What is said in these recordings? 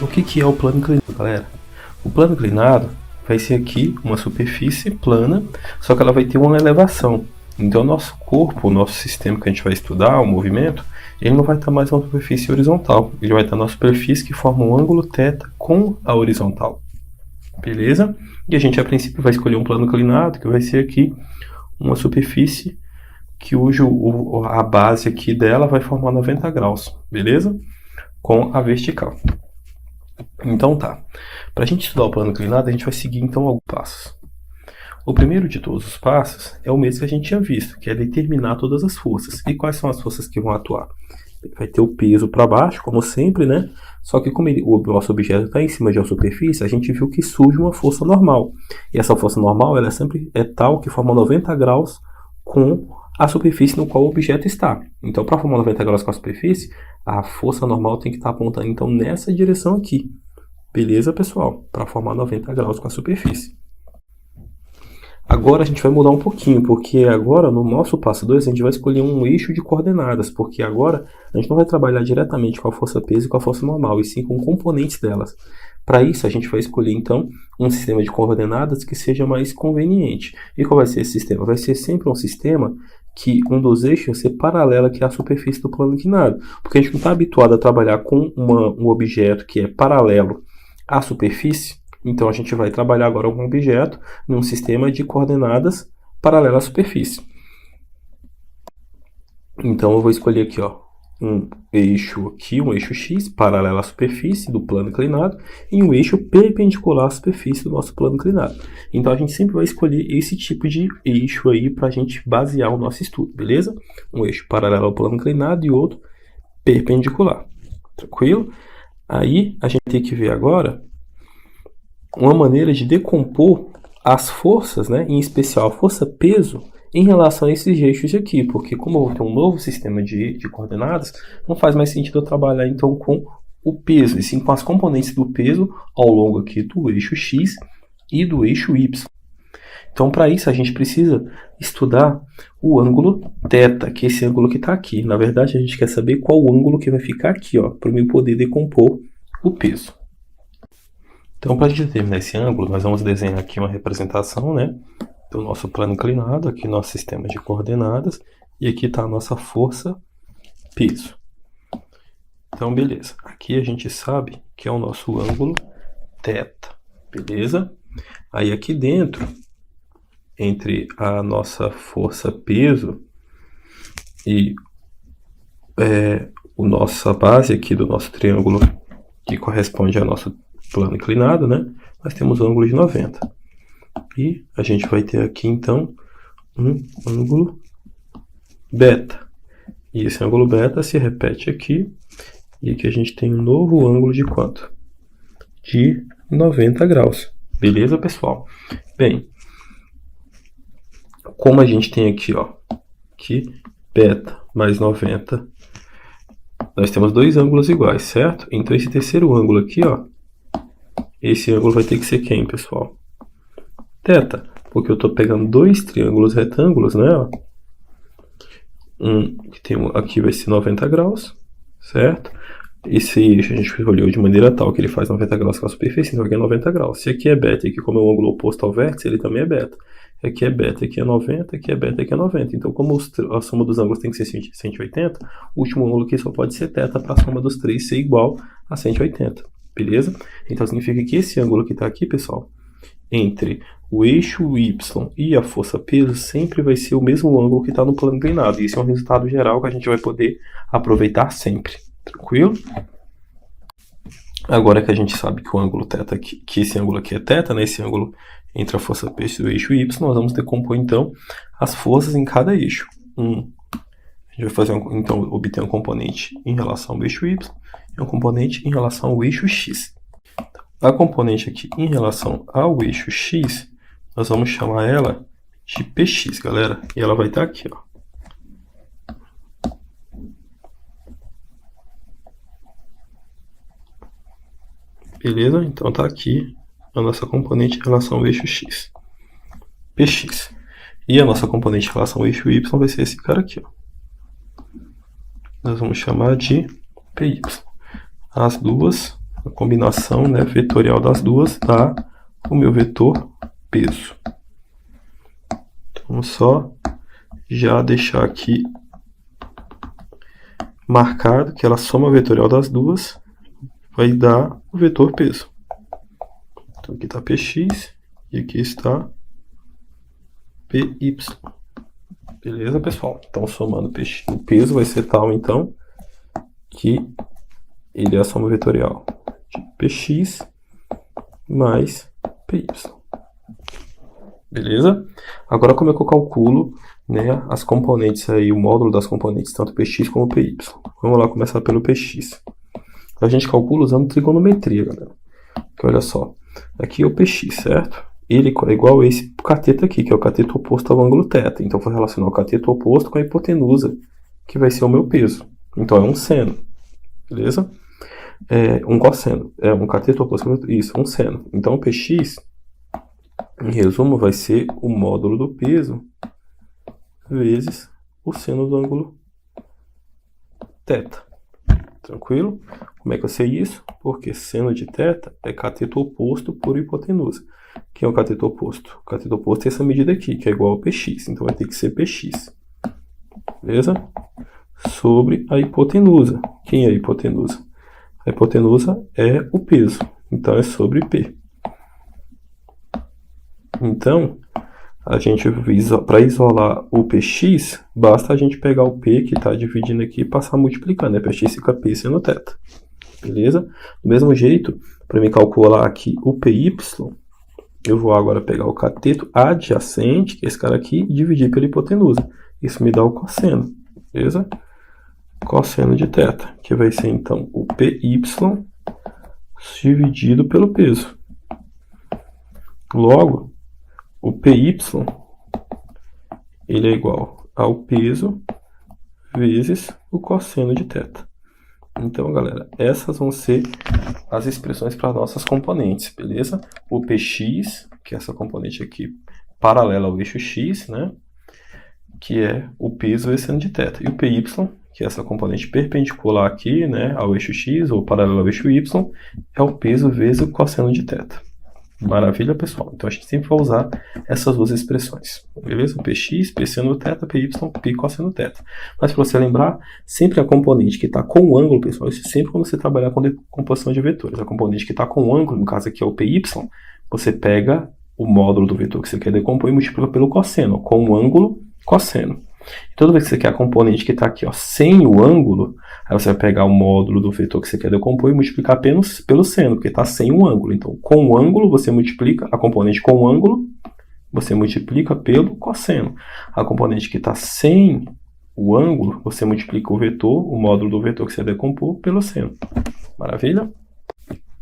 que é o plano inclinado, galera? O plano inclinado vai ser aqui uma superfície plana, só que ela vai ter uma elevação. Então, o nosso corpo, o nosso sistema que a gente vai estudar, o movimento, ele não vai estar mais numa superfície horizontal. Ele vai estar numa superfície que forma um ângulo θ com a horizontal. Beleza? E a gente, a princípio, vai escolher um plano inclinado, que vai ser aqui uma superfície que a base aqui dela vai formar 90 graus. Beleza? Com a vertical. Então tá, para a gente estudar o plano inclinado, a gente vai seguir então alguns passos. O primeiro de todos os passos é o mesmo que a gente tinha visto, que é determinar todas as forças. E quais são as forças que vão atuar? Vai ter o peso para baixo, como sempre, né? Só que como o nosso objeto está em cima de uma superfície, a gente viu que surge uma força normal. E essa força normal, ela sempre é tal que forma 90 graus com a superfície no qual o objeto está. Então, para formar 90 graus com a superfície, a força normal tem que estar apontando então nessa direção aqui. Beleza, pessoal? Para formar 90 graus com a superfície. Agora a gente vai mudar um pouquinho, porque agora no nosso passo 2 a gente vai escolher um eixo de coordenadas, porque agora a gente não vai trabalhar diretamente com a força peso e com a força normal, e sim com componentes delas. Para isso a gente vai escolher então um sistema de coordenadas que seja mais conveniente. E qual vai ser esse sistema? Vai ser sempre um sistema que um dos eixos vai ser paralelo aqui à superfície do plano inclinado, porque a gente não está habituado a trabalhar com um objeto que é paralelo à superfície. Então a gente vai trabalhar agora com um objeto num sistema de coordenadas paralelo à superfície. Então eu vou escolher aqui, ó, um eixo X paralelo à superfície do plano inclinado e um eixo perpendicular à superfície do nosso plano inclinado. Então a gente sempre vai escolher esse tipo de eixo aí para a gente basear o nosso estudo, beleza? Um eixo paralelo ao plano inclinado e outro perpendicular. Tranquilo? Aí a gente tem que ver agora uma maneira de decompor as forças, né, em especial a força-peso, em relação a esses eixos aqui, porque como eu vou ter um novo sistema de coordenadas, não faz mais sentido eu trabalhar então com o peso, e sim com as componentes do peso ao longo aqui do eixo X e do eixo Y. Então, para isso, a gente precisa estudar o ângulo θ, que é esse ângulo que está aqui. Na verdade, a gente quer saber qual o ângulo que vai ficar aqui, para eu poder decompor o peso. Então, para a gente determinar esse ângulo, nós vamos desenhar aqui uma representação, né, do nosso plano inclinado, aqui nosso sistema de coordenadas, e aqui está a nossa força peso. Então, beleza. Aqui a gente sabe que é o nosso ângulo θ, beleza? Aí aqui dentro, entre a nossa força peso e a nossa base aqui do nosso triângulo, que corresponde ao nosso plano inclinado, né? Nós temos o ângulo de 90. E a gente vai ter aqui, então, um ângulo beta. E esse ângulo beta se repete aqui. E aqui a gente tem um novo ângulo de quanto? De 90 graus. Beleza, pessoal? Bem, como a gente tem aqui, ó, que beta mais 90, nós temos dois ângulos iguais, certo? Então, esse terceiro ângulo aqui, ó, esse ângulo vai ter que ser quem, pessoal? Θ, porque eu estou pegando dois triângulos retângulos, né? Ó. Aqui vai ser 90 graus, certo? Esse eixo a gente escolheu de maneira tal que ele faz 90 graus com a superfície, então aqui é 90 graus. Se aqui é beta e aqui como é o ângulo oposto ao vértice, ele também é beta. Aqui é beta, aqui é 90, aqui é beta, aqui é 90. Então, como a soma dos ângulos tem que ser 180, o último ângulo aqui só pode ser θ para a soma dos três ser igual a 180. Beleza? Então significa que esse ângulo que está aqui, pessoal, entre o eixo Y e a força peso sempre vai ser o mesmo ângulo que está no plano inclinado. E esse é um resultado geral que a gente vai poder aproveitar sempre. Tranquilo? Agora que a gente sabe que o ângulo θ aqui, que esse ângulo aqui é θ, né? Esse ângulo entre a força peso e o eixo Y, nós vamos decompor então as forças em cada eixo. A gente vai fazer então obter um componente em relação ao eixo Y e um componente em relação ao eixo X. A componente aqui em relação ao eixo X, nós vamos chamar ela de PX, galera. E ela vai estar aqui, ó. Beleza? Então tá aqui a nossa componente em relação ao eixo X. PX. E a nossa componente em relação ao eixo Y vai ser esse cara aqui, ó. Nós vamos chamar de PY. As duas A combinação, né, vetorial das duas dá o meu vetor peso. Então, vamos só já deixar aqui marcado que a soma vetorial das duas vai dar o vetor peso. Então aqui está Px e aqui está Py. Beleza, pessoal? Então somando Px, o peso vai ser tal, então, que ele é a soma vetorial de Px mais Py. Beleza? Agora como é que eu calculo, né, as componentes aí, o módulo das componentes, tanto Px como Py. Vamos lá começar pelo Px. A gente calcula usando trigonometria, galera. Que olha só, aqui é o Px, certo? Ele é igual a esse cateto aqui, que é o cateto oposto ao ângulo θ. Então, eu vou relacionar o cateto oposto com a hipotenusa, que vai ser o meu peso. Então, é um seno. Beleza? É um cosseno. É um cateto oposto. Isso, um seno. Então, o Px, em resumo, vai ser o módulo do peso vezes o seno do ângulo θ. Tranquilo? Como é que eu sei isso? Porque seno de θ é cateto oposto por hipotenusa. Quem é o cateto oposto? O cateto oposto é essa medida aqui, que é igual ao Px. Então vai ter que ser Px. Beleza? Sobre a hipotenusa. Quem é a hipotenusa? A hipotenusa é o peso. Então é sobre P. Então, para isolar o Px, basta a gente pegar o P que está dividindo aqui e passar multiplicando. É Px fica P seno θ. Beleza? Do mesmo jeito, para me calcular aqui o Py, eu vou agora pegar o cateto adjacente, que é esse cara aqui, e dividir pela hipotenusa. Isso me dá o cosseno. Beleza? Cosseno de θ, que vai ser então o Py dividido pelo peso. Logo, o Py ele é igual ao peso vezes o cosseno de θ. Então, galera, essas vão ser as expressões para nossas componentes, beleza? O Px, que é essa componente aqui paralela ao eixo x, né? Que é o peso vezes seno de θ. E o Py, que é essa componente perpendicular aqui, né, ao eixo x ou paralela ao eixo y, é o peso vezes o cosseno de θ. Maravilha, pessoal? Então a gente sempre vai usar essas duas expressões, beleza? Px, P seno θ, Py, Π cosseno θ. Mas para você lembrar, sempre a componente que está com o ângulo, pessoal, isso sempre quando você trabalhar com decomposição de vetores. A componente que está com o ângulo, no caso aqui é o Py, você pega o módulo do vetor que você quer decompor e multiplica pelo cosseno, com o ângulo, cosseno. E toda vez que você quer a componente que está aqui, ó, sem o ângulo, aí você vai pegar o módulo do vetor que você quer decompor e multiplicar pelo seno, porque está sem um ângulo. Então, com o ângulo, você multiplica a componente com o ângulo, você multiplica pelo cosseno. A componente que está sem o ângulo, você multiplica o vetor, o módulo do vetor que você decompor, pelo seno. Maravilha?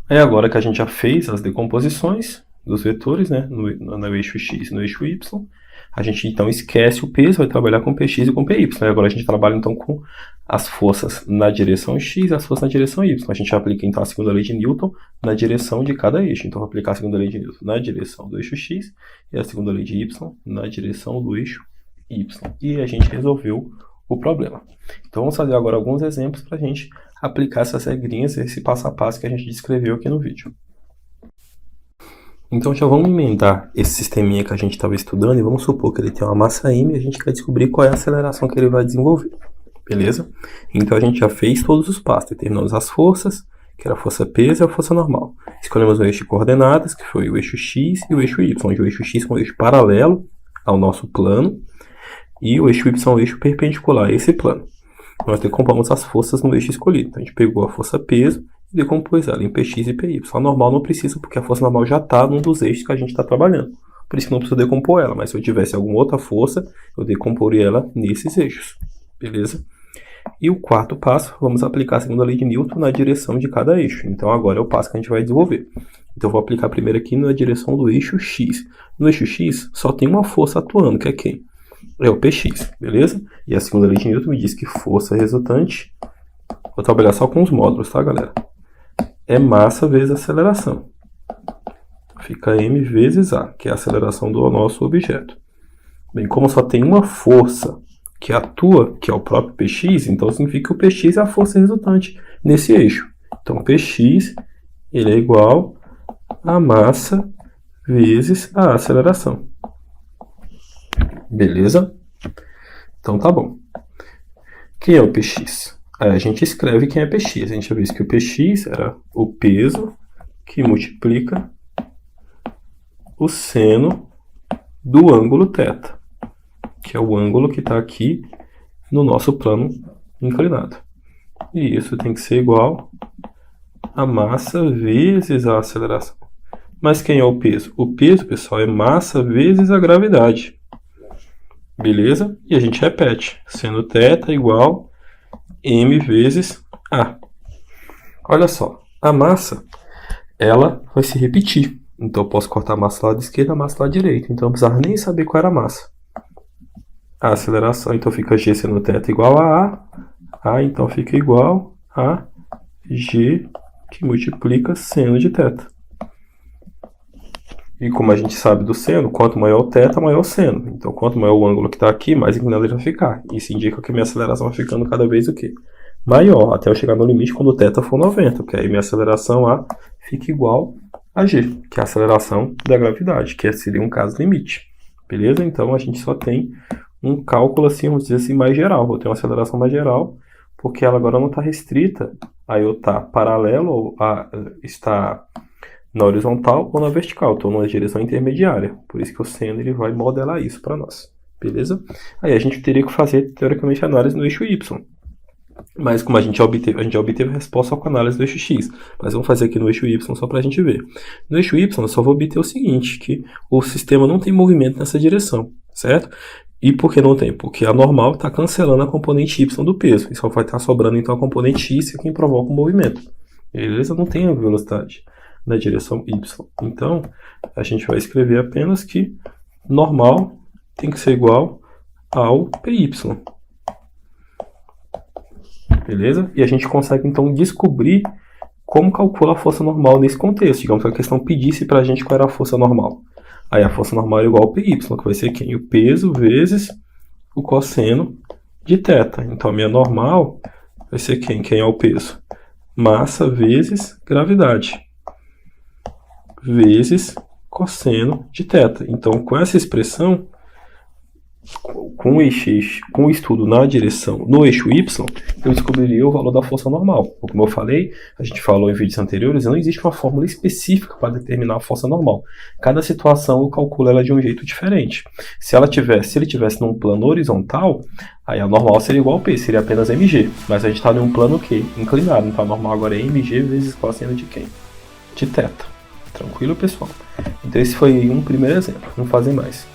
Aí agora que a gente já fez as decomposições dos vetores, né, no eixo x e no eixo y, a gente então esquece o peso, vai trabalhar com Px e com Py. E agora a gente trabalha então com as forças na direção x e as forças na direção y. A gente aplica então a segunda lei de Newton na direção de cada eixo. Então vou aplicar a segunda lei de Newton na direção do eixo x e a segunda lei de y na direção do eixo y. E a gente resolveu o problema. Então vamos fazer agora alguns exemplos para a gente aplicar essas regrinhas, esse passo a passo que a gente descreveu aqui no vídeo. Então já vamos emendar esse sisteminha que a gente estava estudando e vamos supor que ele tem uma massa m e a gente quer descobrir qual é a aceleração que ele vai desenvolver, beleza? Então a gente já fez todos os passos, determinamos as forças, que era a força peso e a força normal. Escolhemos o eixo de coordenadas, que foi o eixo x e o eixo y, onde o eixo x é um eixo paralelo ao nosso plano e o eixo y é um eixo perpendicular a esse plano. Nós decompomos as forças no eixo escolhido. Então a gente pegou a força peso e decompôs ela em Px e Py. A normal não precisa, porque a força normal já está num dos eixos que a gente está trabalhando. Por isso que não precisa decompor ela, mas se eu tivesse alguma outra força, eu decomporia ela nesses eixos. Beleza? E o quarto passo, vamos aplicar a segunda lei de Newton na direção de cada eixo. Então agora é o passo que a gente vai desenvolver. Então eu vou aplicar primeiro aqui na direção do eixo x. No eixo x só tem uma força atuando, que é quem? É o Px, beleza? E a segunda lei de Newton me diz que força resultante, vou trabalhar só com os módulos, tá, galera? É massa vezes aceleração. Fica m vezes a, que é a aceleração do nosso objeto. Bem, como só tem uma força que atua, que é o próprio Px, então significa que o Px é a força resultante nesse eixo. Então, Px ele é igual a massa vezes a aceleração. Beleza? Então tá bom. Quem é o Px? Aí a gente escreve quem é Px. A gente já viu que o Px era o peso que multiplica o seno do ângulo θ, que é o ângulo que está aqui no nosso plano inclinado. E isso tem que ser igual a massa vezes a aceleração. Mas quem é o peso? O peso, pessoal, é massa vezes a gravidade. Beleza? E a gente repete. Seno θ igual m vezes a. Olha só, a massa, ela vai se repetir. Então eu posso cortar a massa do lado esquerdo e a massa do lado direito. Então eu não precisava nem saber qual era a massa. A aceleração, então fica g seno θ igual a A. A, então fica igual a g que multiplica seno de θ. E como a gente sabe do seno, quanto maior o θ, maior o seno. Então quanto maior o ângulo que está aqui, mais inclinado ele vai ficar. Isso indica que minha aceleração vai ficando cada vez o quê? Maior, até eu chegar no limite quando o θ for 90, que aí minha aceleração A fica igual a g, que é a aceleração da gravidade, que seria um caso limite. Beleza? Então a gente só tem um cálculo assim, vamos dizer assim, mais geral. Vou ter uma aceleração mais geral, porque ela agora não está restrita a eu estar paralelo ou a estar na horizontal ou na vertical. Estou numa direção intermediária. Por isso que o seno ele vai modelar isso para nós. Beleza? Aí a gente teria que fazer, teoricamente, análise no eixo Y. Mas como a gente já obteve a resposta com a análise do eixo X. Mas vamos fazer aqui no eixo Y só para a gente ver. No eixo Y eu só vou obter o seguinte, que o sistema não tem movimento nessa direção, certo? E por que não tem? Porque a normal está cancelando a componente Y do peso. E só vai estar sobrando então a componente X, que é quem provoca o movimento. Beleza? Não tem a velocidade na direção Y. Então, a gente vai escrever apenas que normal tem que ser igual ao PY. Beleza? E a gente consegue então descobrir como calcula a força normal nesse contexto. Digamos que a questão pedisse para a gente qual era a força normal. Aí a força normal é igual ao PY, que vai ser quem? O peso vezes o cosseno de θ. Então a minha normal vai ser quem? Quem é o peso? Massa vezes gravidade. Vezes cosseno de θ. Então com essa expressão, com o estudo na direção, no eixo Y, eu descobriria o valor da força normal. Como eu falei, a gente falou em vídeos anteriores, não existe uma fórmula específica para determinar a força normal. Cada situação eu calculo ela de um jeito diferente. Se ele tivesse num plano horizontal, aí a normal seria igual ao P, seria apenas mg. Mas a gente está num plano que inclinado, então a normal agora é mg vezes cosseno de quem? De θ. Tranquilo, pessoal? Então esse foi um primeiro exemplo, vamos fazer mais.